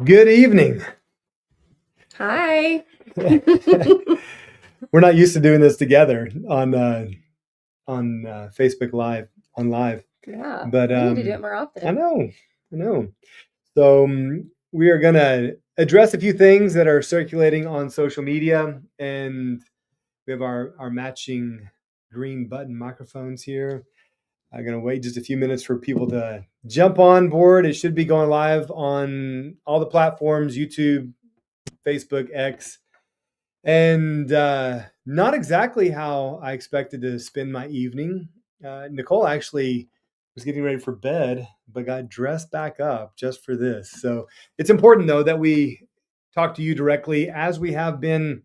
Good evening. Hi. We're not used to doing this together on Facebook Live on live, Yeah, but we need to do it more I often. know. So we are gonna address a few things that are circulating on social media, and we have our matching green button microphones here. I'm gonna wait just a few minutes for people to jump on board. It should be going live on all the platforms: YouTube, Facebook, X. And not exactly how I expected to spend my evening. Nicole actually was getting ready for bed, but got dressed back up just for this. So it's important, though, that we talk to you directly as we have been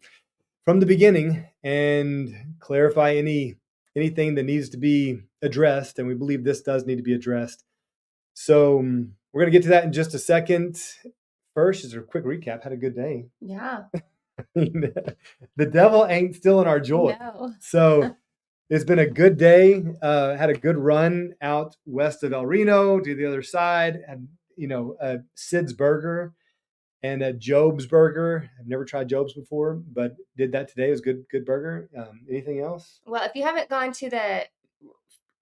from the beginning and clarify anything that needs to be addressed. And we believe this does need to be addressed. So we're going to get to that in just a second. First, just a quick recap. Had a good day. Yeah. The devil ain't stealing our joy. No. So it's been a good day. Had a good run out west of El Reno to the other side. Had Sid's Burger and a Job's Burger. I've never tried Job's before, but did that today. It was good burger. Anything else? Well, if you haven't gone to the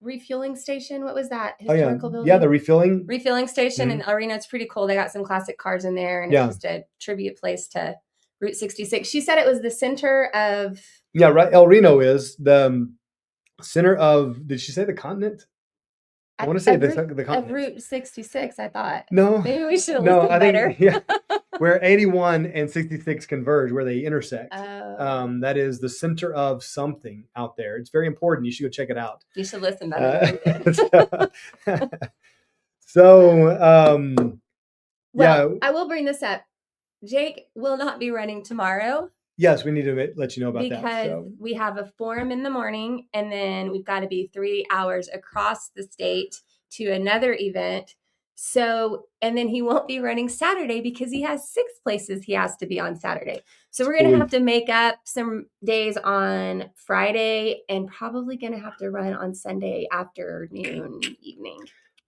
refueling station, what was that Oh yeah, historical building? yeah, the refilling. Refueling station in El Reno. It's pretty cool. They got some classic cars in there, and Yeah. it's just a tribute place to Route 66. She said it was the center of. Yeah, right. El Reno is the center of. Did she say the continent? I want to say the continent. Of Route 66. I thought. No, Maybe we should have no. listened I think better. yeah, where 81 and 66 converge, where they intersect. Oh. That is the center of something out there. It's very important. You should go check it out. You should listen better than we did. So, Well, yeah. I will bring this up. Jake will not be running tomorrow. Yes, we need to let you know about because that. Because we have a forum in the morning, and then we've got to be 3 hours across the state to another event. So, and then he won't be running Saturday because he has 6 places he has to be on Saturday. So we're going to have to make up some days on Friday and probably going to have to run on Sunday afternoon, evening.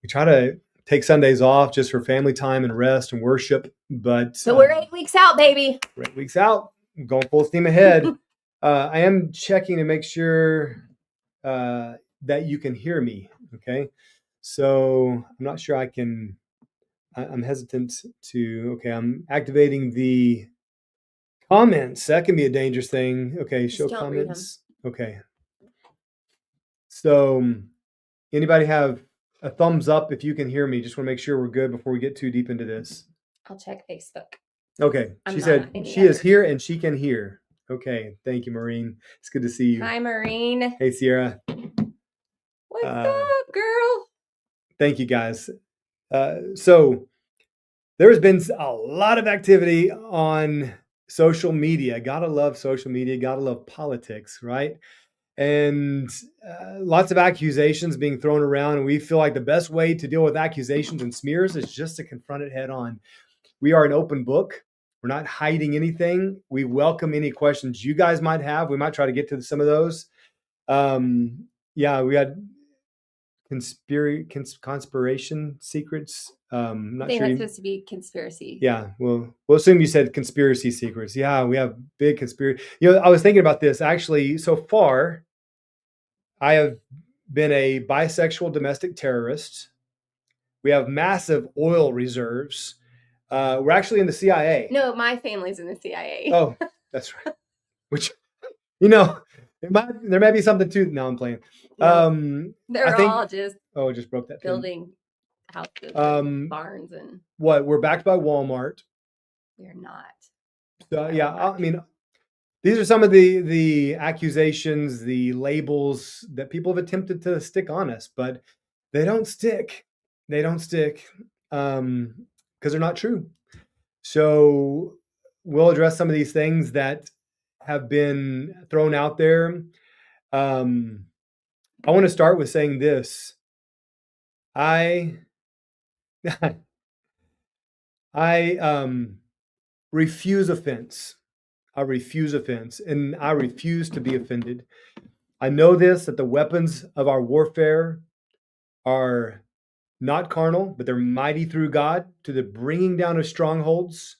We try to take Sundays off just for family time and rest and worship. But we're 8 weeks out, baby. We're 8 weeks out. I'm going full steam ahead. I am checking to make sure that you can hear me. Okay. So I'm not sure I'm hesitant to, okay, I'm activating the comments. That can be a dangerous thing. Okay, show comments. Okay. So anybody have a thumbs up if you can hear me? Just want to make sure we're good before we get too deep into this. I'll check Facebook. Okay. She said she is here and she can hear. Okay. Thank you, Maureen. It's good to see you. Hi, Maureen. Hey, Sierra. What's up, girl? Thank you, guys. So there has been a lot of activity on social media. Gotta love social media. Gotta love politics, right? And lots of accusations being thrown around. And we feel like the best way to deal with accusations and smears is just to confront it head on. We are an open book. We're not hiding anything. We welcome any questions you guys might have. We might try to get to some of those. Yeah, we had conspiration secrets. Not sure. That's supposed to be conspiracy. Yeah, we'll assume you said conspiracy secrets. Yeah, we have big conspiracy. I was thinking about this actually. So far, I have been a bisexual domestic terrorist. We have massive oil reserves. We're actually in the CIA. No, my family's in the CIA. Oh, that's right. Which, there might be something to. No, I'm playing. No, they're all just. Oh, just broke that. Building houses, and barns, and. What? We're backed by Walmart. We're not. Yeah, I mean, these are some of the accusations, the labels that people have attempted to stick on us, but they don't stick. They don't stick because they're not true. So we'll address some of these things that have been thrown out there. I want to start with saying this. I refuse offense. I refuse offense, and I refuse to be offended. I know this, that the weapons of our warfare are not carnal, but they're mighty through God to the bringing down of strongholds,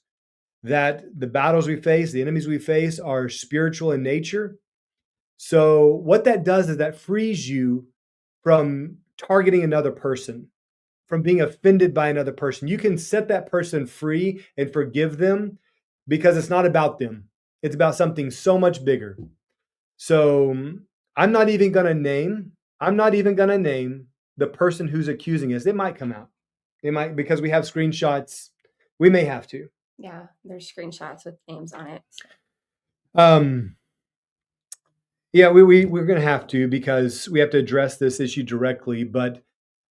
that the battles we face, the enemies we face are spiritual in nature. So, what that does is that frees you from targeting another person, from being offended by another person. You can set that person free and forgive them because it's not about them, it's about something so much bigger. So, I'm not even going to name, I'm not even going to name the person who's accusing us. It might come out. It might, because we have screenshots. We may have to. Yeah, there's screenshots with names on it. So. Um, yeah, we're going to have to, because we have to address this issue directly. But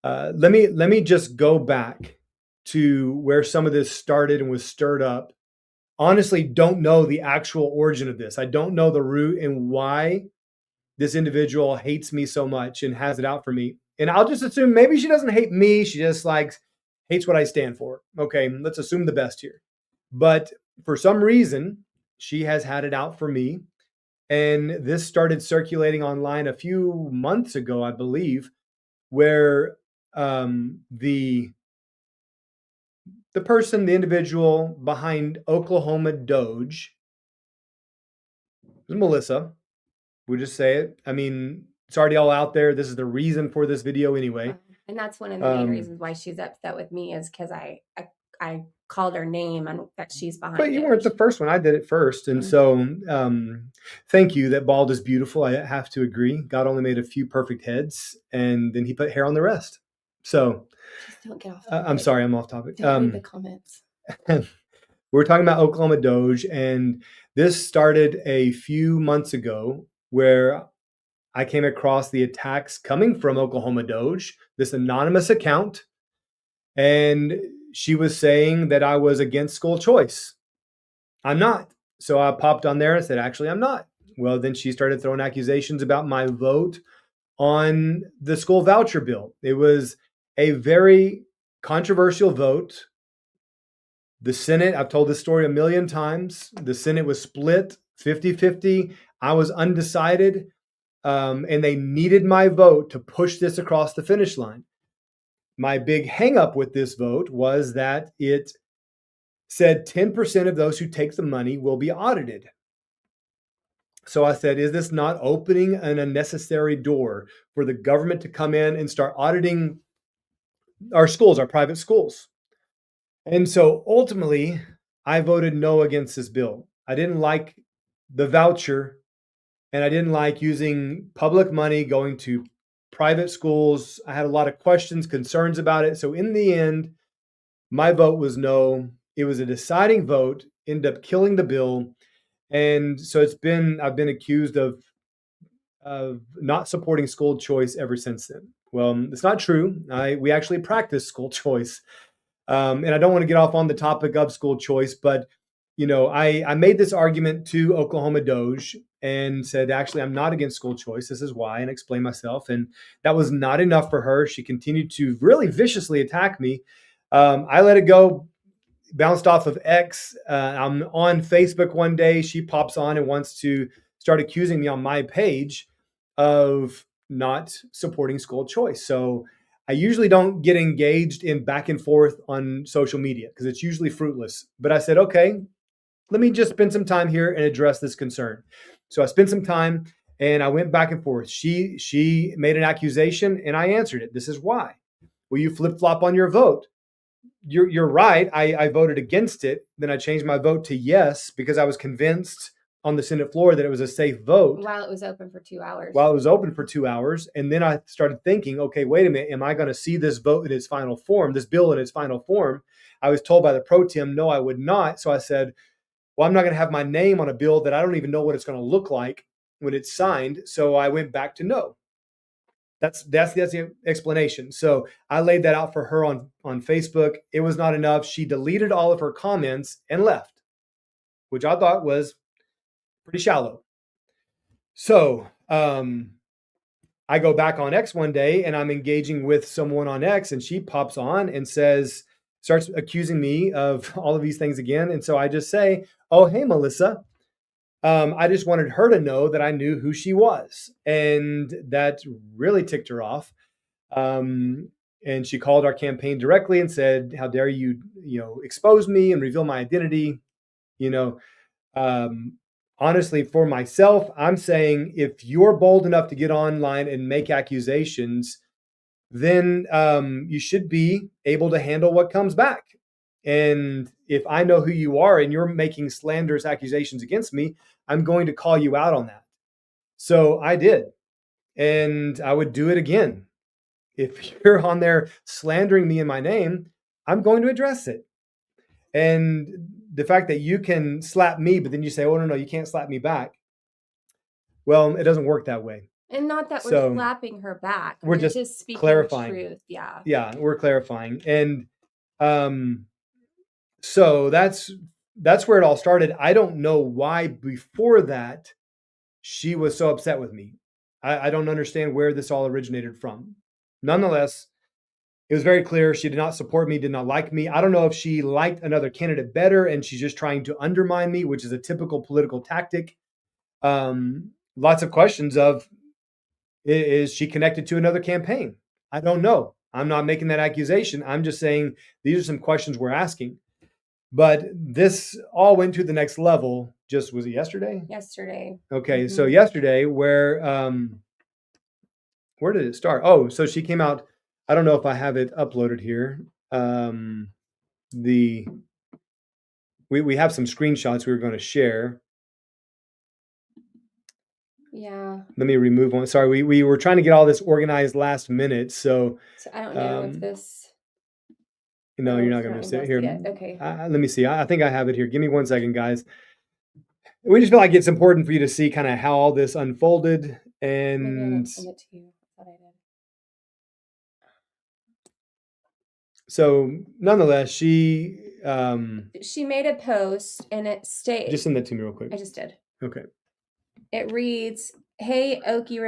let me just go back to where some of this started and was stirred up. Honestly, don't know the actual origin of this. I don't know the root and why this individual hates me so much and has it out for me. And I'll just assume maybe she doesn't hate me. She just hates what I stand for. Okay, let's assume the best here. But for some reason, she has had it out for me. And this started circulating online a few months ago, I believe, where the person, the individual behind Oklahoma Doge, is Melissa. We'll just say it. I mean, it's already all out there. This is the reason for this video anyway. And that's one of the main reasons why she's upset with me, is because I called her name and that she's behind. But you weren't the first one. I did it first. And so thank you that bald is beautiful. I have to agree. God only made a few perfect heads, and then he put hair on the rest. So just don't get off. I'm sorry, I'm off topic. Don't read the comments. We're talking about Oklahoma Doge, and this started a few months ago, where I came across the attacks coming from Oklahoma Doge, this anonymous account, and she was saying that I was against school choice. I'm not. So I popped on there and said, actually, I'm not. Well, then she started throwing accusations about my vote on the school voucher bill. It was a very controversial vote. The Senate, I've told this story a million times. The Senate was split 50-50. I was undecided, and they needed my vote to push this across the finish line. My big hangup with this vote was that it said 10% of those who take the money will be audited. So I said, is this not opening an unnecessary door for the government to come in and start auditing our schools, our private schools? And so ultimately, I voted no against this bill. I didn't like the voucher, and I didn't like using public money going to private schools. I had a lot of questions, concerns about it. So in the end, my vote was no. It was a deciding vote, ended up killing the bill. And so I've been accused of not supporting school choice ever since then. Well, it's not true. We actually practice school choice. And I don't want to get off on the topic of school choice, but I made this argument to Oklahoma Doge and said, actually, I'm not against school choice. This is why, and explain myself. And that was not enough for her. She continued to really viciously attack me. I let it go, bounced off of X. I'm on Facebook one day. She pops on and wants to start accusing me on my page of not supporting school choice. So I usually don't get engaged in back and forth on social media because it's usually fruitless. But I said, okay, let me just spend some time here and address this concern. So I spent some time and I went back and forth. She made an accusation and I answered it. This is why. Will you flip flop on your vote? You're right. I voted against it. Then I changed my vote to yes because I was convinced on the Senate floor that it was a safe vote. While it was open for 2 hours. While it was open for 2 hours. And then I started thinking, okay, wait a minute. Am I going to see this vote in its final form, this bill in its final form? I was told by the pro tem, no, I would not. So I said, well, I'm not going to have my name on a bill that I don't even know what it's going to look like when it's signed. So I went back to no. That's the explanation. So I laid that out for her on Facebook. It was not enough. She deleted all of her comments and left, which I thought was pretty shallow. So I go back on X one day and I'm engaging with someone on X, and she pops on and starts accusing me of all of these things again. And so I just say, oh, hey, Melissa. I just wanted her to know that I knew who she was. And that really ticked her off. And and she called our campaign directly and said, "How dare you, expose me and reveal my identity?" You know, um, honestly, for myself, I'm saying if you're bold enough to get online and make accusations, then you should be able to handle what comes back. And if I know who you are and you're making slanderous accusations against me, I'm going to call you out on that. So I did. And I would do it again. If you're on there slandering me in my name, I'm going to address it. And the fact that you can slap me, but then you say, "Oh, no, you can't slap me back." Well, it doesn't work that way. And not that we're So slapping her back. we're We're just just speaking clarifying. truth. Yeah. Yeah, we're clarifying. And so that's where it all started. I don't know why before that she was so upset with me. I don't understand where this all originated from. Nonetheless, it was very clear she did not support me, did not like me. I don't know if she liked another candidate better and she's just trying to undermine me, which is a typical political tactic. Lots of questions of, is she connected to another campaign? I don't know. I'm not making that accusation. I'm just saying these are some questions we're asking. But this all went to the next level. Just, was it yesterday? Yesterday. Okay, so yesterday, where did it start? Oh, so she came out. I don't know if I have it uploaded here. We have some screenshots we were going to share. Yeah. Let me remove one. Sorry, we were trying to get all this organized last minute. So I don't know if this. No, you're not going to miss it here. Okay. Let me see. I think I have it here. Give me 1 second, guys. We just feel like it's important for you to see kind of how all this unfolded. And maybe I didn't send it to you. I thought I did. So nonetheless, she made a post and it stated. Just send that to me real quick. I just did. Okay. It reads, "Hey, Okie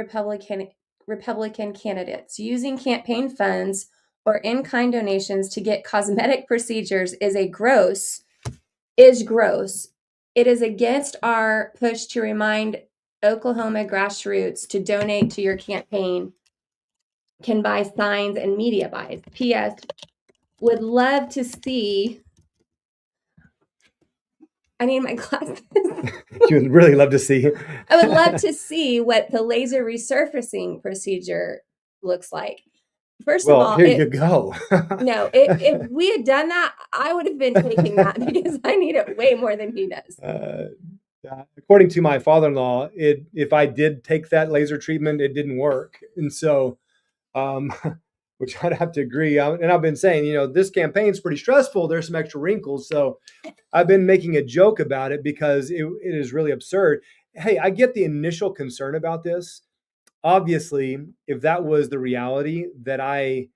Republican candidates, using campaign funds or in-kind donations to get cosmetic procedures is gross. It is against our push to remind Oklahoma grassroots to donate to your campaign, can buy signs and media buys. P.S. Would love to see." I need my glasses. You would really love to see. I would love to see what the laser resurfacing procedure looks like. First of all, here you go. No, if we had done that, I would have been taking that because I need it way more than he does. According to my father-in-law, if I did take that laser treatment, it didn't work. And so, which I'd have to agree. And I've been saying, this campaign's pretty stressful. There's some extra wrinkles. So I've been making a joke about it because it is really absurd. Hey, I get the initial concern about this. Obviously, if that was the reality, that I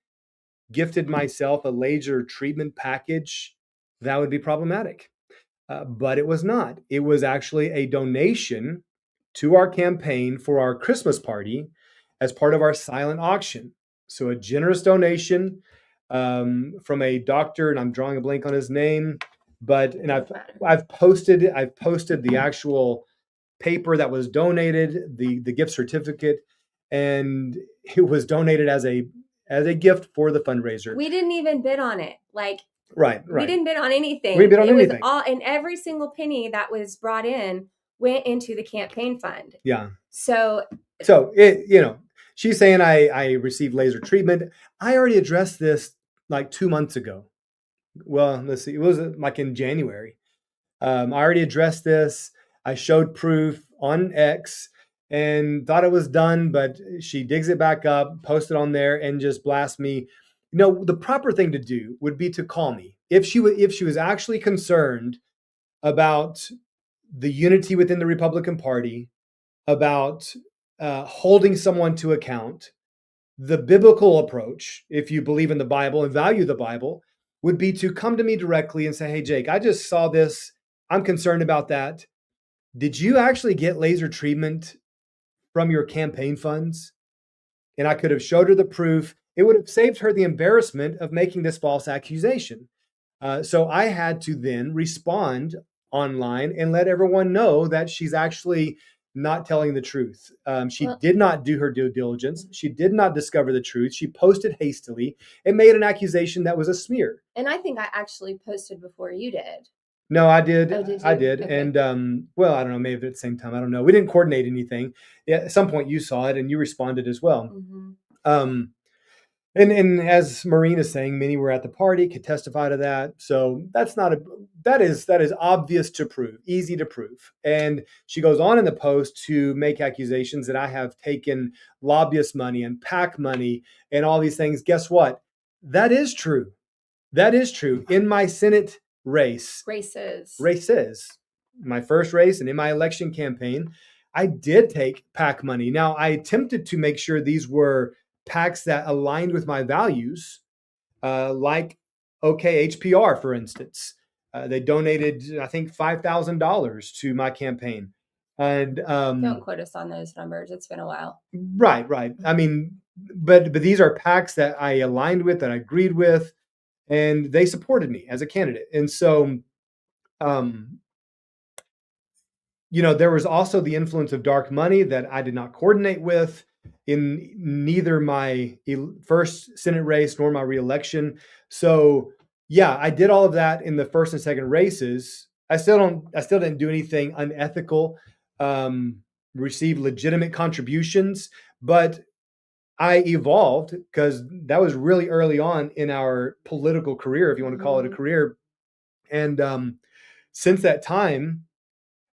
gifted myself a laser treatment package, that would be problematic. But it was not. It was actually a donation to our campaign for our Christmas party as part of our silent auction. So a generous donation from a doctor, and I'm drawing a blank on his name, and I've posted the actual paper that was donated, the gift certificate, and it was donated as a gift for the fundraiser. We didn't even bid on it. Right. We didn't bid on anything. We didn't bid on anything. Was all, and every single penny that was brought in went into the campaign fund. Yeah. So it, she's saying I received laser treatment. I already addressed this like 2 months ago. Well, let's see. It was like in January. I already addressed this. I showed proof on X and thought it was done, but she digs it back up, posted on there, and just blasts me. The proper thing to do would be to call me. If she was actually concerned about the unity within the Republican Party, about holding someone to account, the biblical approach, if you believe in the Bible and value the Bible, would be to come to me directly and say, "Hey, Jake, I just saw this. I'm concerned about that. Did you actually get laser treatment from your campaign funds?" And I could have showed her the proof. It would have saved her the embarrassment of making this false accusation. So I had to then respond online and let everyone know that she's actually not telling the truth. She Well, did not do her due diligence. She did not discover the truth. She posted hastily and made an accusation that was a smear. and I think I actually posted before you did. No, I did. Oh, did I you? did. Okay. And well, I don't know, maybe at the same time. I don't know. We didn't coordinate anything. Yeah, at some point you saw it and you responded as well. Mm-hmm. Um, and as Maureen is saying, many were at the party, could testify to that. So that's not a that is obvious to prove, easy to prove. And she goes on in the post to make accusations that I have taken lobbyist money and PAC money and all these things. Guess what? That is true. That is true. In my Senate Races. races, my first race and in my election campaign, I did take PAC money. Now, I attempted to make sure these were PACs that aligned with my values, like OKHPR, for instance. They donated, I think, $5,000 to my campaign. And Don't quote us on those numbers. It's been a while. right, right. I mean, but these are PACs that I aligned with, that I agreed with, and they supported me as a candidate. And so, um, there was also the influence of dark money that I did not coordinate with in neither my first Senate race nor my reelection. So, yeah, I did all of that in the first and second races. I still didn't do anything unethical, um, receive legitimate contributions, but I evolved because that was really early on in our political career, if you want to call it a Mm-hmm. career. And since that time,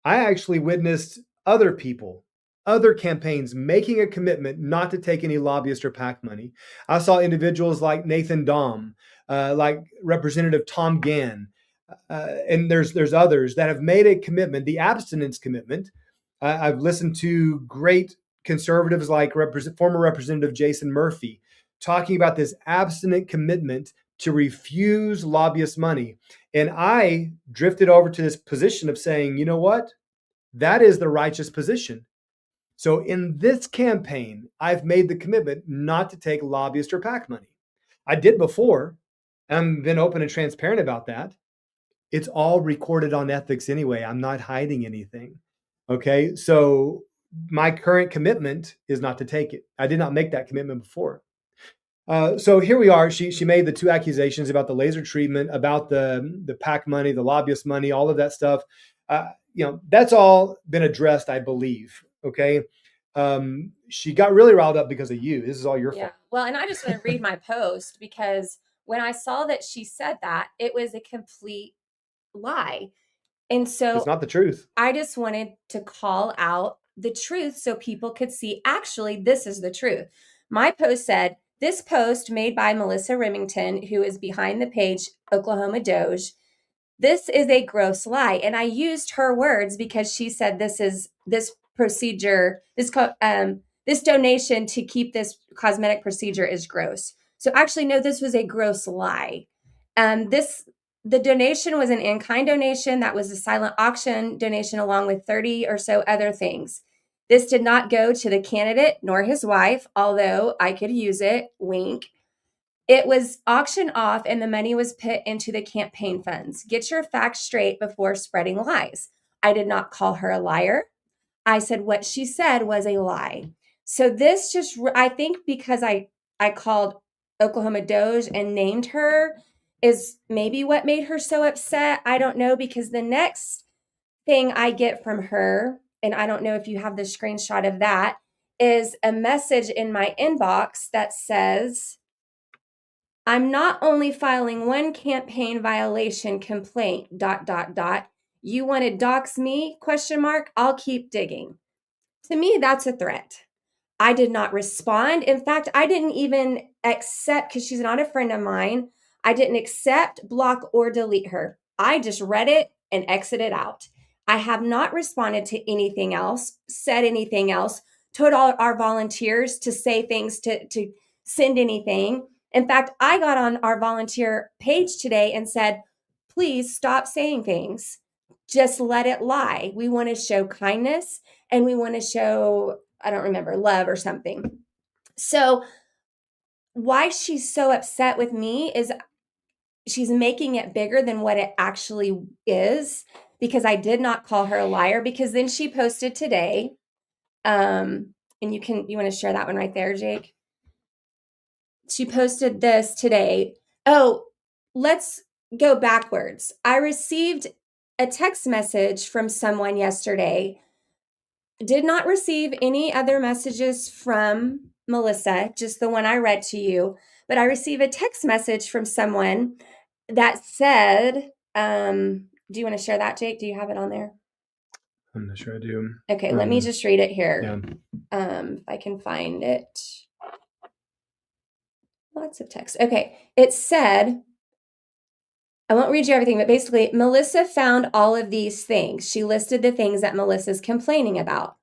I actually witnessed other people, other campaigns making a commitment not to take any lobbyist or PAC money. I saw individuals like Nathan Dahm, like Representative Tom Gann, and there's others that have made a commitment, the abstinence commitment. I've listened to great conservatives like former Representative Jason Murphy talking about this abstinent commitment to refuse lobbyist money. And I drifted over to this position of saying, you know what? That is the righteous position. So in this campaign, I've made the commitment not to take lobbyist or PAC money. I did before. I've been open and transparent about that. It's all recorded on ethics anyway. I'm not hiding anything. Okay. So my current commitment is not to take it. I did not make that commitment before. So here we are. She made the two accusations about the laser treatment, about the PAC money, the lobbyist money, all of that stuff. That's all been addressed, I believe. Okay. She got really riled up because of you. This is all your Yeah. fault. Well, and I just want to read my post because when I saw that she said that, it was a complete lie. And It's so not the truth. I just wanted to call out the truth so people could see actually, this is the truth. My post said, this post made by Melissa Remington, who is behind the page Oklahoma Doge, this is a gross lie. And I used her words because she said this procedure, this donation to keep this cosmetic procedure is gross. So actually, no, this was a gross lie. The donation was an in-kind donation that was a silent auction donation along with 30 or so other things. This did not go to the candidate nor his wife, although I could use it, wink. It was auctioned off and the money was put into the campaign funds. Get your facts straight before spreading lies. I did not call her a liar. I said what she said was a lie. So this just, I think because I called Oklahoma Doge and named her is maybe what made her so upset. I don't know, because the next thing I get from her, and I don't know if you have the screenshot of that, is a message in my inbox that says, I'm not only filing one campaign violation complaint, dot, dot, dot. You want to dox me? Question mark. I'll keep digging. To me, that's a threat. I did not respond. In fact, I didn't even accept, because she's not a friend of mine. I didn't accept, block, or delete her. I just read it and exited out. I have not responded to anything else, said anything else, told all our volunteers to say things, to send anything. In fact, I got on our volunteer page today and said, please stop saying things. Just let it lie. We want to show kindness and we want to show, I don't remember, love or something. So, why she's so upset with me is she's making it bigger than what it actually is, because I did not call her a liar. Because then she posted today And you want to share that one right there, Jake? She posted this today. Oh, let's go backwards. I received a text message from someone yesterday. Did not receive any other messages from Melissa, just the one I read to you. But I received a text message from someone that said, do you want to share that, Jake? Do you have it on there? I'm not sure I do. Okay, let me just read it here. Yeah. If I can find it. Lots of text. Okay, it said, I won't read you everything, but basically, Melissa found all of these things. She listed the things that Melissa's complaining about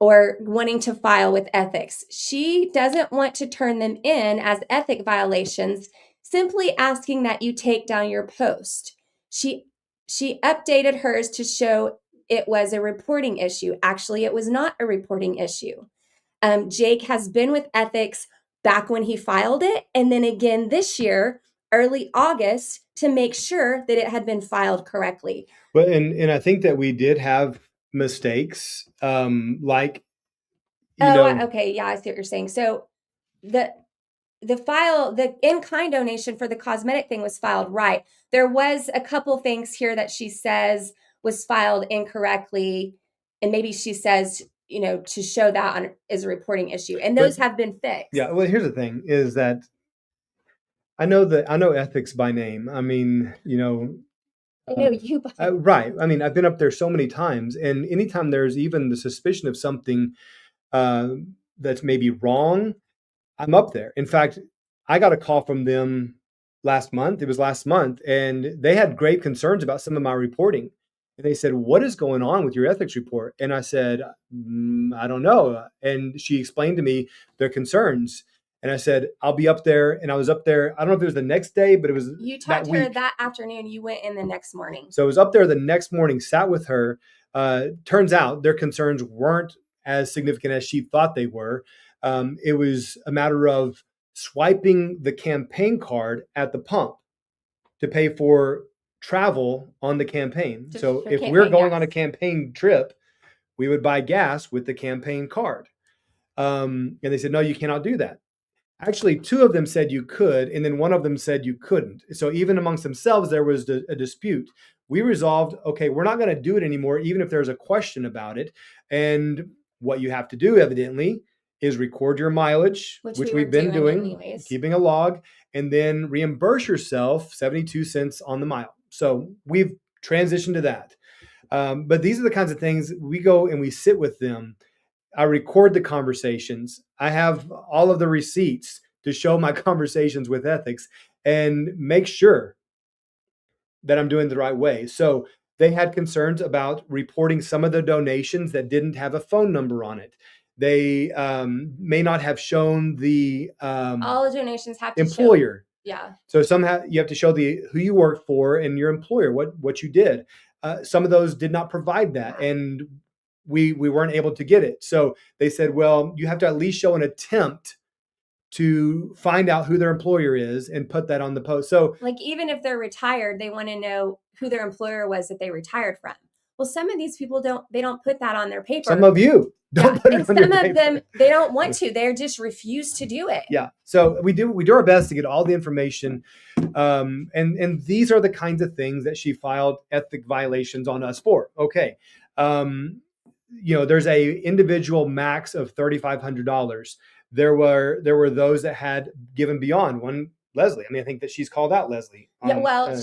or wanting to file with ethics. She doesn't want to turn them in as ethic violations, simply asking that you take down your post. She updated hers to show it was a reporting issue. Actually, it was not a reporting issue. Jake has been with ethics back when he filed it, and then again this year, early August, to make sure that it had been filed correctly. But and I think that we did have mistakes, like okay, yeah, I see what you're saying. So the in-kind donation for the cosmetic thing was filed right. There was a couple things here that she says was filed incorrectly, and maybe she says, to show that is a reporting issue, and those have been fixed. Yeah, well, here's the thing: is that I know ethics by name. I mean, I know you by right. I mean, I've been up there so many times, and anytime there's even the suspicion of something that's maybe wrong, I'm up there. In fact, I got a call from them last month. It was last month, and they had great concerns about some of my reporting. And they said, "What is going on with your ethics report?" And I said, "I don't know." And she explained to me their concerns. And I said, "I'll be up there." And I was up there. I don't know if it was the next day, but it was you talked to her that afternoon. You went in the next morning. So I was up there the next morning, sat with her. Turns out their concerns weren't as significant as she thought they were. It was a matter of swiping the campaign card at the pump to pay for travel on the campaign. So if we're going on a campaign trip, we would buy gas with the campaign card. And they said, no, you cannot do that. Actually, two of them said you could, and then one of them said you couldn't. So even amongst themselves, there was a dispute. We resolved, okay, we're not going to do it anymore, even if there's a question about it. And what you have to do, evidently, is record your mileage, which we've been doing, anyways, keeping a log, and then reimburse yourself 72 cents on the mile. So we've transitioned to that. But these are the kinds of things we go and we sit with them. I record the conversations. I have all of the receipts to show my conversations with ethics and make sure that I'm doing the right way. So they had concerns about reporting some of the donations that didn't have a phone number on it. They may not have shown the all the donations have to employer. Yeah. So somehow you have to show who you work for and your employer, what you did. Some of those did not provide that, and we weren't able to get it. So they said, well, you have to at least show an attempt to find out who their employer is and put that on the post. So like, even if they're retired, they want to know who their employer was that they retired from. Well, some of these people don't put that on their paper. Some of you don't put it and some of them, they don't want to. They just refuse to do it. Yeah. So we do our best to get all the information. And these are the kinds of things that she filed ethic violations on us for. Okay. There's a individual max of $3,500. There were those that had given beyond. One, Leslie. I mean, I think that she's called out Leslie. Yeah, well,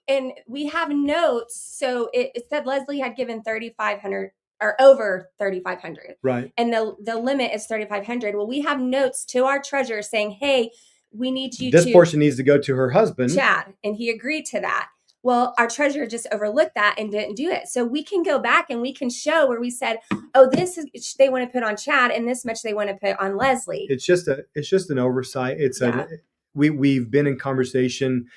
and we have notes. So it said Leslie had given 3,500 or over 3,500. Right. And the limit is 3,500. Well, we have notes to our treasurer saying, hey, we need you this portion needs to go to her husband, Chad. And he agreed to that. Well, our treasurer just overlooked that and didn't do it. So we can go back and we can show where we said, oh, this is they want to put on Chad and this much they want to put on Leslie. It's just an oversight. We've been in conversation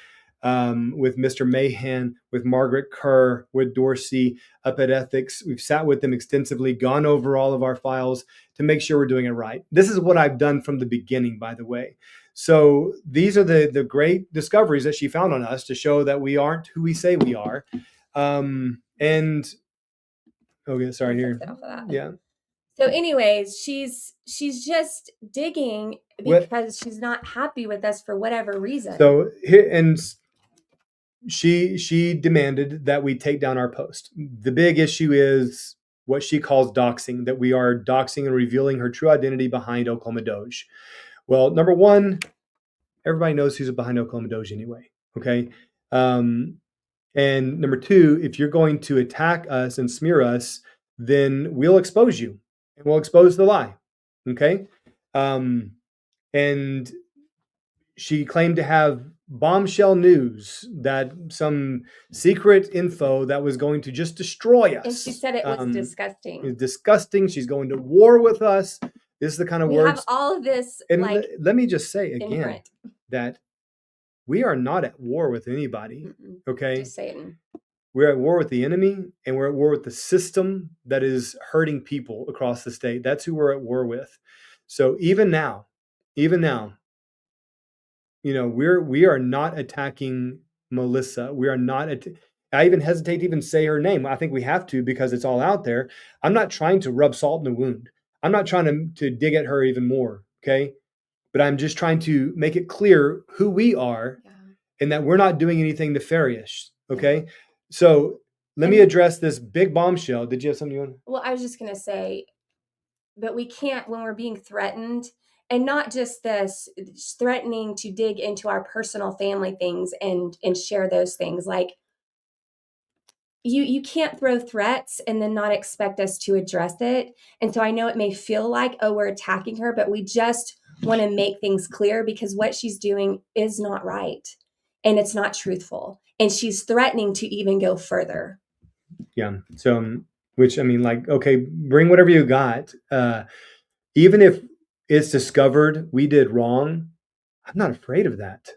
with Mr. Mahan, with Margaret Kerr, with Dorsey up at Ethics. We've sat with them extensively, gone over all of our files to make sure we're doing it right. This is what I've done from the beginning, by the way. So these are the great discoveries that she found on us to show that we aren't who we say we are. And okay, sorry here. Yeah. So, anyways, she's just digging because she's not happy with us for whatever reason. So here, and she demanded that we take down our post. The big issue is what she calls doxing, that we are doxing and revealing her true identity behind Oklahoma Doge. Well, number one, everybody knows who's behind Oklahoma Doge anyway. Okay. And number two, if you're going to attack us and smear us, then we'll expose you and we'll expose the lie. Okay. And she claimed to have bombshell news, that some secret info that was going to just destroy us. And she said it was disgusting. It's disgusting. She's going to war with us. This is the kind of words. We have all of this. And let me just say again that we are not at war with anybody. Okay. Just Satan. We're at war with the enemy, and we're at war with the system that is hurting people across the state. That's who we're at war with. So even now, you know, we are not attacking Melissa. We are not. I even hesitate to even say her name. I think we have to because it's all out there. I'm not trying to rub salt in the wound. I'm not trying to dig at her even more. Okay. But I'm just trying to make it clear who we are and that we're not doing anything nefarious. Okay. So let me address this big bombshell. Did you have something you want? Well, I was just going to say, but we can't, when we're being threatened, and not just this threatening to dig into our personal family things and share those things. Like, you can't throw threats and then not expect us to address it. And so I know it may feel like, oh, we're attacking her, but we just want to make things clear because what she's doing is not right and it's not truthful. And she's threatening to even go further. Yeah. So, which, I mean, like, okay, bring whatever you got. Even if it's discovered we did wrong, I'm not afraid of that.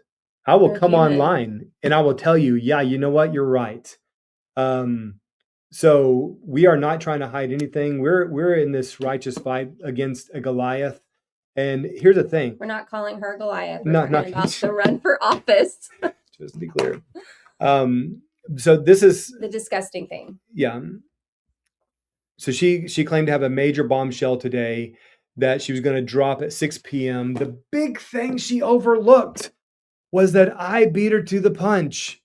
I will come online and I will tell you, yeah, you know what? You're right. So we are not trying to hide anything. We're in this righteous fight against a Goliath. And here's the thing. We're not calling her Goliath. We're talking about the run for office. Just to be clear. So this is the disgusting thing. Yeah. So she claimed to have a major bombshell today that she was going to drop at 6 p.m. The big thing she overlooked was that I beat her to the punch.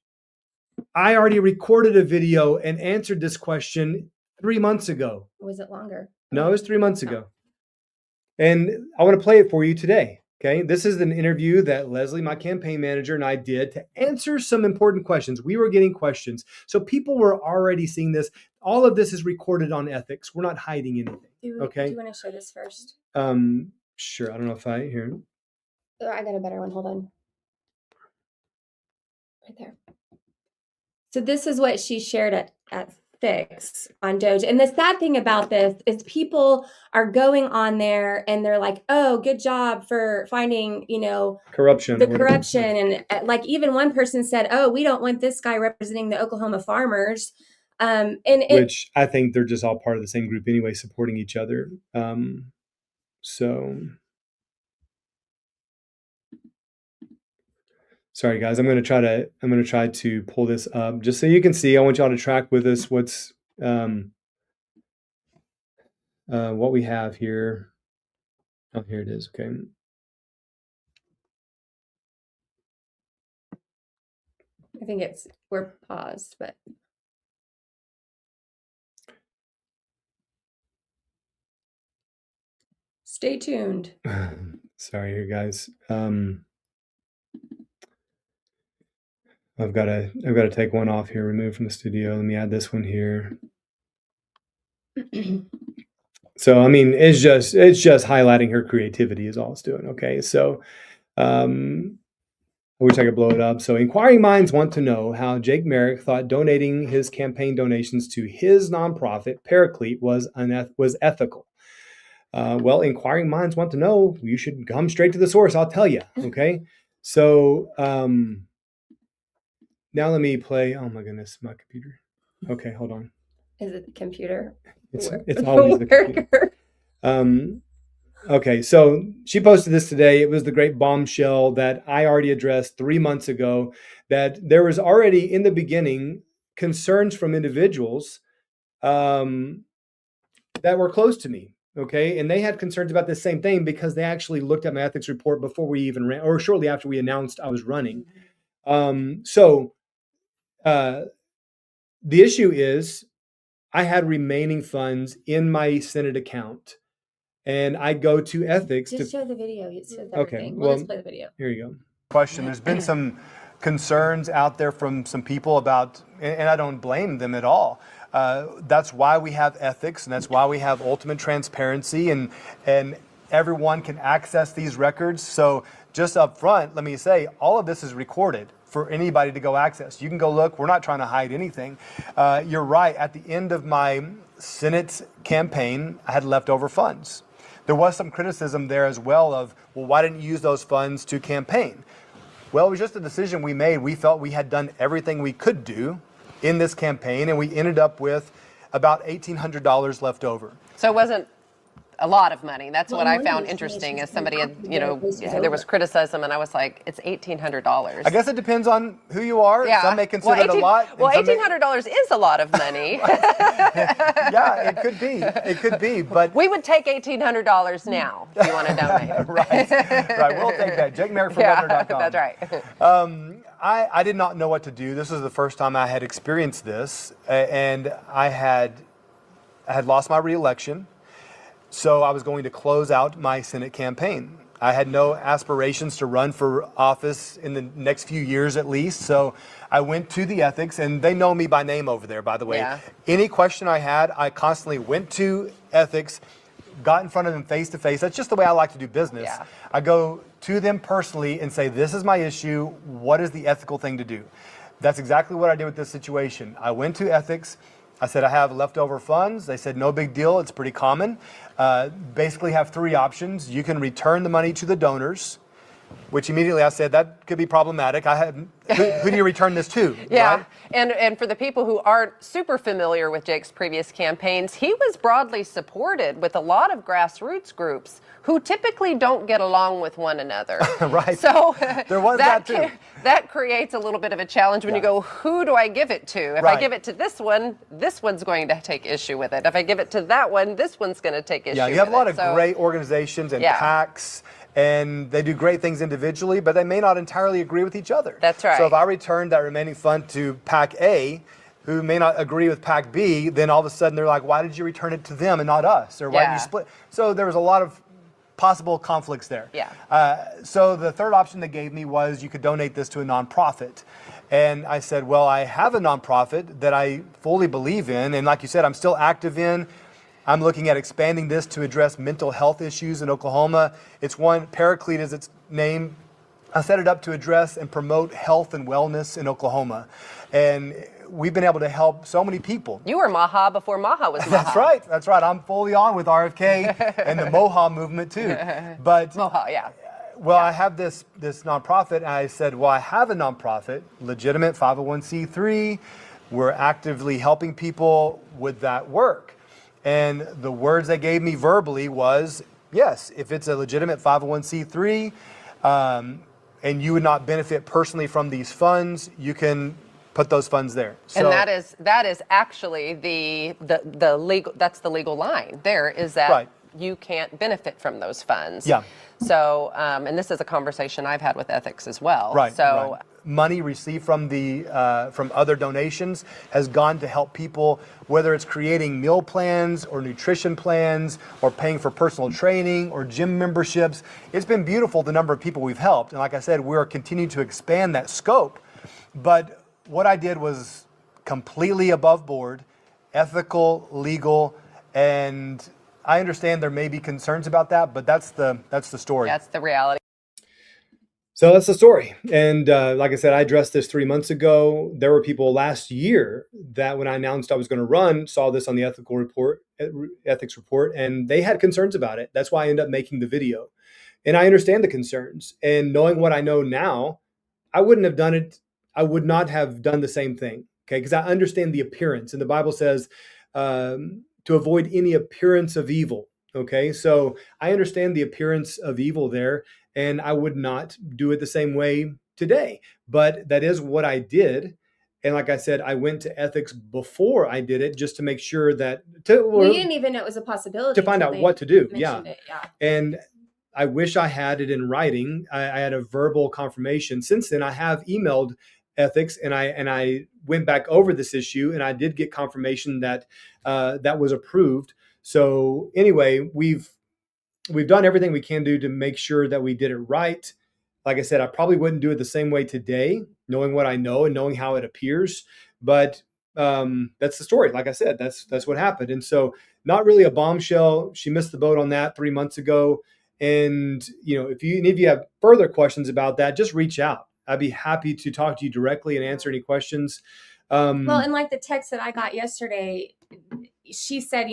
I already recorded a video and answered this question 3 months ago. Was it longer? No, it was 3 months ago. And I want to play it for you today. Okay. This is an interview that Leslie, my campaign manager, and I did to answer some important questions. We were getting questions. So people were already seeing this. All of this is recorded on ethics. We're not hiding anything. Okay. Do you want to show this first? Sure. I don't know if I hear. Oh, I got a better one. Hold on. Right there. So this is what she shared at 6 on Doge. And the sad thing about this is people are going on there and they're like, oh, good job for finding, corruption. The corruption. And like even one person said, oh, we don't want this guy representing the Oklahoma farmers. Which I think they're just all part of the same group anyway, supporting each other. So sorry guys, I'm going to try to pull this up just so you can see. I want y'all to track with us what's what we have here. Oh, here it is. Okay. I think we're paused, but stay tuned. Sorry here guys. I've got to take one off here, remove from the studio. Let me add this one here. So, I mean, it's just highlighting her creativity is all it's doing. Okay. So, I wish I could blow it up. So inquiring minds want to know how Jake Merrick thought donating his campaign donations to his nonprofit Paraclete was ethical. Well, inquiring minds want to know. You should come straight to the source. I'll tell you. Okay. So, now let me play. Oh my goodness, my computer. Okay, hold on. Is it the computer? It's always the computer. Okay, so she posted this today. It was the great bombshell that I already addressed 3 months ago, that there was already in the beginning concerns from individuals that were close to me. Okay. And they had concerns about the same thing because they actually looked at my ethics report before we even ran, or shortly after we announced I was running. So uh, the issue is I had remaining funds in my Senate account, and I go to ethics Just to. show the video. It says Okay, everything. well, Let's play the video. here you go. Question. There's been some concerns out there from some people about, and I don't blame them at all. That's why we have ethics, and that's why we have ultimate transparency, and everyone can access these records. So just up front, let me say, all of this is recorded for anybody to go access. You can go look. We're not trying to hide anything. You're right. At the end of my Senate campaign, I had leftover funds. There was some criticism there as well of, well, why didn't you use those funds to campaign? Well, it was just a decision we made. We felt we had done everything we could do in this campaign, and we ended up with about $1,800 left over. So it wasn't a lot of money. That's what I found interesting as somebody had, there was criticism and I was like, it's $1,800. I guess it depends on who you are. Yeah. Some may consider it a lot. Well, $1,800 is a lot of money. Yeah, it could be. It could be, but we would take $1,800 now if you want to donate. Right, we'll take that. JakeMerrickForGovernor.com. That's right. I did not know what to do. This was the first time I had experienced this, and I had lost my reelection. So I was going to close out my Senate campaign. I had no aspirations to run for office in the next few years at least. So I went to the ethics, and they know me by name over there, by the way. Yeah. Any question I had, I constantly went to ethics, got in front of them face to face. That's just the way I like to do business. Yeah. I go to them personally and say, this is my issue. What is the ethical thing to do? That's exactly what I did with this situation. I went to ethics. I said, I have leftover funds. They said, no big deal. It's pretty common. Basically have three options. You can return the money to the donors, which immediately I said, that could be problematic. Who do you return this to? Yeah, Right? and for the people who aren't super familiar with Jake's previous campaigns, he was broadly supported with a lot of grassroots groups who typically don't get along with one another. Right. So there was that too. That creates a little bit of a challenge when you go, who do I give it to? If I give it to this one's going to take issue with it. If I give it to that one, this one's going to take issue with it. Yeah, you have a lot of great organizations and PACs, and they do great things individually, but they may not entirely agree with each other. That's right. So if I return that remaining fund to PAC A, who may not agree with PAC B, then all of a sudden they're like, why did you return it to them and not us? Or why did you split? So there was a lot of possible conflicts there. Yeah. So the third option they gave me was you could donate this to a nonprofit. And I said, well, I have a nonprofit that I fully believe in. And like you said, I'm still active in. I'm looking at expanding this to address mental health issues in Oklahoma. It's one, Paraclete is its name. I set it up to address and promote health and wellness in Oklahoma. And we've been able to help so many people. You were Maha before Maha was Maha. That's right. I'm fully on with RFK and the Moha movement too. But Moha, yeah. Well, I have this nonprofit, and I said, well, I have a nonprofit, legitimate 501c3. We're actively helping people with that work. And the words they gave me verbally was, yes, if it's a legitimate 501c3, and you would not benefit personally from these funds, you can put those funds there. So, and that is actually the legal, that's the legal line there, is that you can't benefit from those funds. Yeah. So, and this is a conversation I've had with ethics as well. Right. So money received from from other donations has gone to help people, whether it's creating meal plans or nutrition plans or paying for personal training or gym memberships. It's been beautiful, the number of people we've helped. And like I said, we're continuing to expand that scope. But what I did was completely above board, ethical, legal, and I understand there may be concerns about that, but that's the story. That's the reality. So that's the story. And like I said, I addressed this 3 months ago. There were people last year that when I announced I was going to run, saw this on the ethics report, and they had concerns about it. That's why I ended up making the video. And I understand the concerns. And knowing what I know now, I wouldn't have done it. I would not have done the same thing. Okay, because I understand the appearance. And the Bible says to avoid any appearance of evil. Okay, so I understand the appearance of evil there. And I would not do it the same way today. But that is what I did. And like I said, I went to ethics before I did it just to make sure that We didn't even know it was a possibility to find until out they what to do. mentioned it. Yeah. And I wish I had it in writing. I had a verbal confirmation. Since then, I have emailed ethics, and I went back over this issue, and I did get confirmation that that was approved. So anyway, we've done everything we can do to make sure that we did it right. Like I said, I probably wouldn't do it the same way today, knowing what I know and knowing how it appears. But that's the story. Like I said, that's what happened. And so, not really a bombshell. She missed the boat on that 3 months ago. And if any of you have further questions about that, just reach out. I'd be happy to talk to you directly and answer any questions. Well, and like the text that I got yesterday, she said,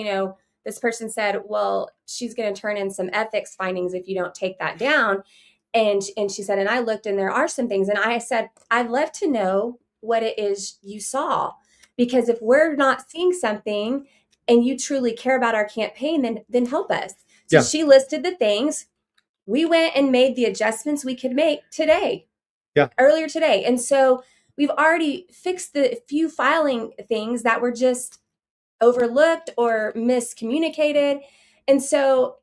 this person said, well, she's going to turn in some ethics findings if you don't take that down. And she said, and I looked and there are some things. And I said, I'd love to know what it is you saw, because if we're not seeing something and you truly care about our campaign, then help us. So she listed the things. We went and made the adjustments we could make today. Earlier today. And so we've already fixed the few filing things that were just overlooked or miscommunicated. And so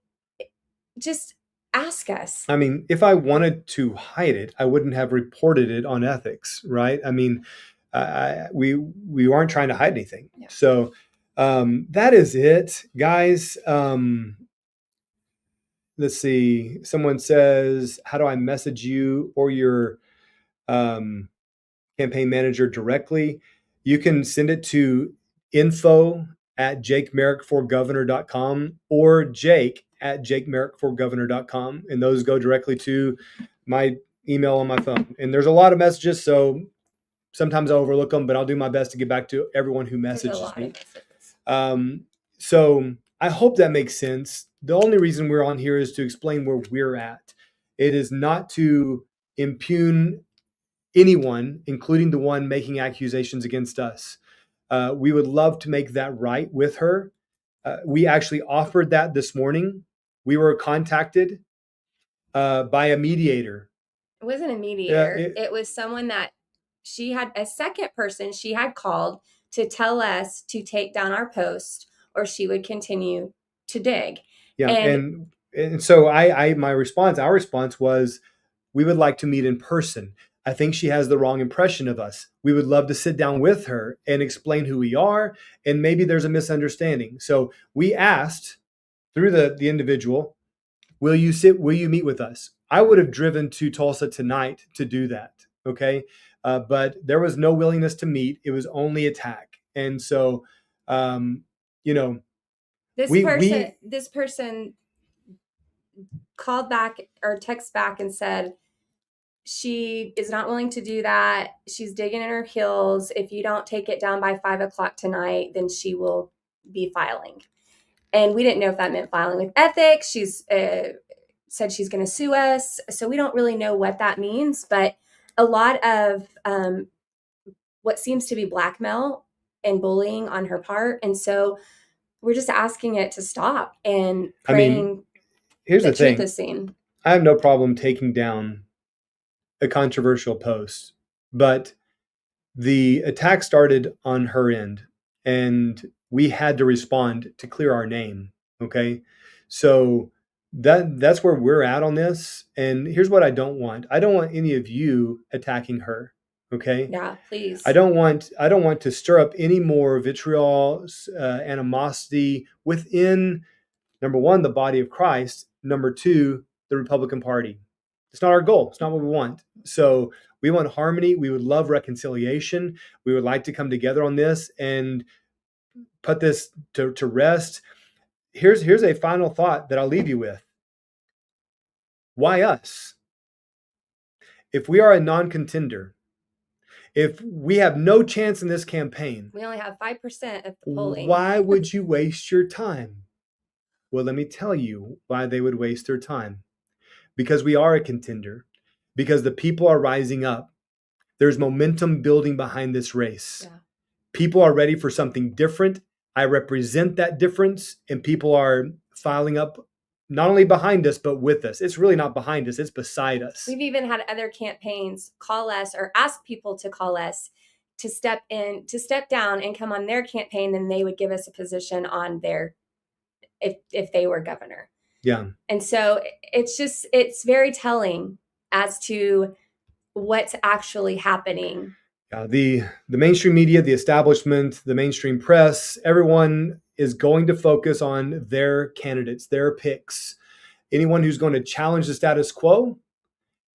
just ask us. I mean, if I wanted to hide it, I wouldn't have reported it on ethics, right? I mean, we aren't trying to hide anything. Yeah. So that is it, guys. Let's see. Someone says, how do I message you or your campaign manager directly? You can send it to info@jakemerrickforgovernor.com or jake@jakemerrickforgovernor.com. And those go directly to my email on my phone. And there's a lot of messages, so sometimes I overlook them, but I'll do my best to get back to everyone who messages me. So I hope that makes sense. The only reason we're on here is to explain where we're at. It is not to impugn anyone, including the one making accusations against us. We would love to make that right with her. We actually offered that this morning. We were contacted by a mediator. It wasn't a mediator. It was someone that she had, a second person she had called to tell us to take down our post or she would continue to dig. Yeah. And so our response was, we would like to meet in person. I think she has the wrong impression of us. We would love to sit down with her and explain who we are, and maybe there's a misunderstanding. So we asked through the individual, will you meet with us? I would have driven to Tulsa tonight to do that, okay? But there was no willingness to meet. It was only attack. And so, this person called back or text back and said, she is not willing to do that. She's digging in her heels. If you don't take it down by 5:00 tonight, then she will be filing. And we didn't know if that meant filing with ethics. She's said she's going to sue us. So we don't really know what that means. But a lot of what seems to be blackmail and bullying on her part. And so we're just asking it to stop and praying. Here's the thing. I have no problem taking down a controversial post, but the attack started on her end and we had to respond to clear our name. Okay. So that's where we're at on this. And here's what I don't want. I don't want any of you attacking her. Okay. Yeah, please. I don't want to stir up any more vitriol, animosity within, number one, the body of Christ. Number two, the Republican Party. It's not our goal. It's not what we want. So we want harmony. We would love reconciliation. We would like to come together on this and put this to rest. Here's a final thought that I'll leave you with. Why us? If we are a non-contender, if we have no chance in this campaign, we only have 5% of the polling. Why would you waste your time? Well, let me tell you why they would waste their time. Because we are a contender, because the people are rising up. There's momentum building behind this race. Yeah. People are ready for something different. I represent that difference, and people are filing up not only behind us, but with us. It's really not behind us, it's beside us. We've even had other campaigns call us or ask people to call us to step down and come on their campaign, then they would give us a position on their, if they were governor. Yeah. And so it's very telling as to what's actually happening. The mainstream media, the establishment, the mainstream press, everyone is going to focus on their candidates, their picks. Anyone who's going to challenge the status quo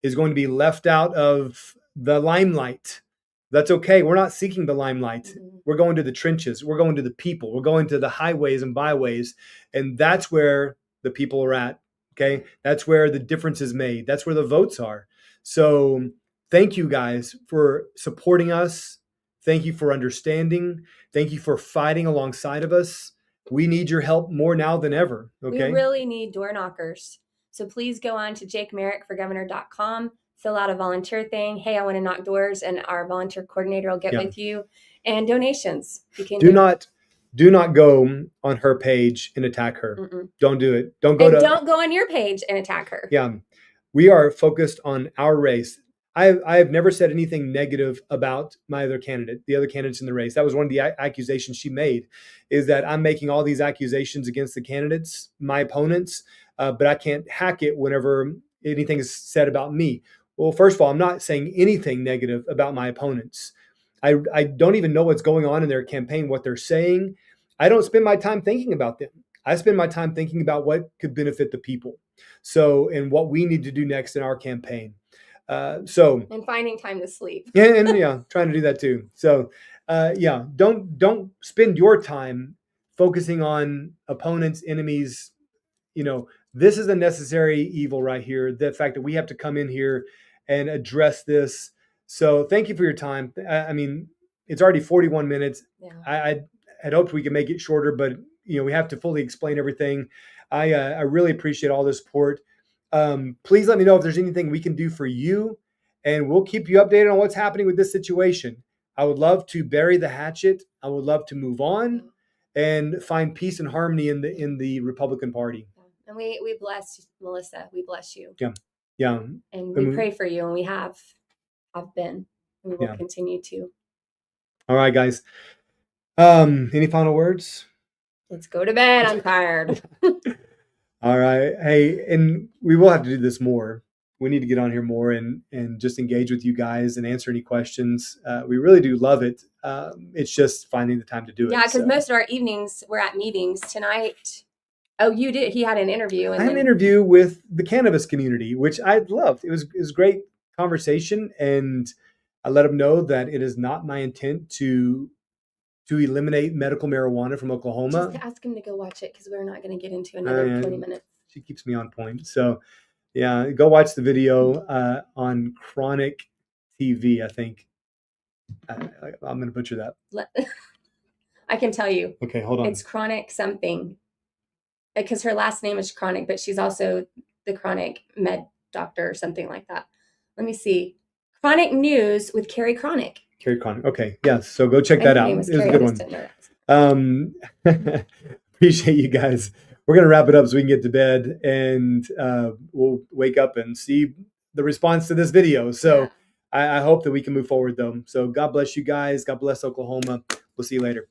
is going to be left out of the limelight. That's okay. We're not seeking the limelight. Mm-hmm. We're going to the trenches. We're going to the people. We're going to the highways and byways. And that's where the people are at. Okay. That's where the difference is made. That's where the votes are. So thank you guys for supporting us. Thank you for understanding. Thank you for fighting alongside of us. We need your help more now than ever. Okay. We really need door knockers. So please go on to jakemerrickforgovernor.com, fill out a volunteer thing. Hey, I want to knock doors, and our volunteer coordinator will get with you. And donations. You can do not go on her page and attack her. Mm-mm. Don't do it. Don't go on your page and attack her. Yeah. We are focused on our race. I have never said anything negative about the other candidates in the race. That was one of the accusations she made, is that I'm making all these accusations against the candidates, my opponents, but I can't hack it whenever anything is said about me. Well, first of all, I'm not saying anything negative about my opponents. I don't even know what's going on in their campaign, what they're saying. I don't spend my time thinking about them. I spend my time thinking about what could benefit the people. So, and what we need to do next in our campaign. And finding time to sleep. and trying to do that too. So, don't spend your time focusing on opponents, enemies. This is a necessary evil right here. The fact that we have to come in here and address this. So thank you for your time. I mean, it's already 41 minutes. Yeah. I had hoped we could make it shorter, but we have to fully explain everything. I really appreciate all the support. Please let me know if there's anything we can do for you, and we'll keep you updated on what's happening with this situation. I would love to bury the hatchet. I would love to move on and find peace and harmony in the Republican Party. And we bless Melissa. We bless you. Yeah. And we pray for you, and we have been, and we will continue to. All right, guys. Any final words? Let's go to bed. I'm tired. All right. Hey, and we will have to do this more. We need to get on here more and just engage with you guys and answer any questions. We really do love it. It's just finding the time to do it. Yeah, because most of our evenings we're at meetings. Tonight, you did. He had an interview. I had an interview with the cannabis community, which I loved. It was great conversation, and I let him know that it is not my intent to eliminate medical marijuana from Oklahoma. Just ask him to go watch it, because we're not going to get into another 20 minutes. She keeps me on point. So, yeah, go watch the video on Chronic TV, I think. I'm going to butcher that. I can tell you. Okay, hold on. It's Chronic something, because her last name is Chronic, but she's also the Chronic Med Doctor or something like that. Let me see. Chronic News with Carrie Chronic. Carrie Chronic. Okay, yes. So go check that out. It was a good one. Appreciate you guys. We're going to wrap it up so we can get to bed, and we'll wake up and see the response to this video. So I hope that we can move forward, though. So God bless you guys. God bless Oklahoma. We'll see you later.